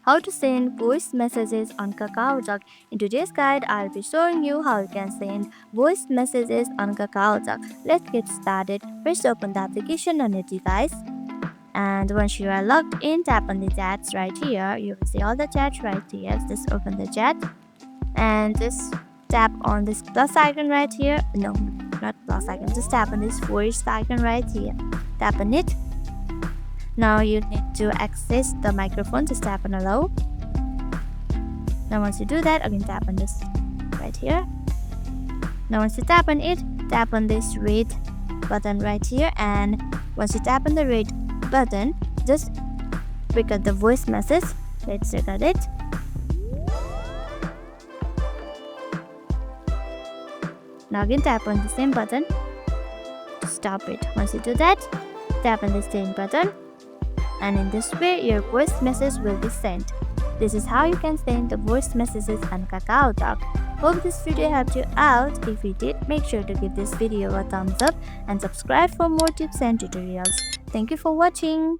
how to send voice messages on KakaoTalk. In today's guide, I'll be showing you how you can send voice messages on KakaoTalk. Let's get started. First, open the application on your device. And once you are logged in, tap on the chats right here. You will see all the chats right here. Just open the chat and just tap on this plus icon right here. No, not plus icon. Just tap on this voice icon right here. Tap on it. Now you need to access the microphone. Just tap on allow. Now once you do that, again tap on this right here. Now once you tap on it, tap on this red button right here, and once you tap on the red button, just record the voice message. Let's record it. Now again tap on the same button to stop it. Once you do that, tap on the same button, and in this way your voice message will be sent. This is how you can send the voice messages on KakaoTalk. Hope this video helped you out. If it did, make sure to give this video a thumbs up and subscribe for more tips and tutorials. Thank you for watching.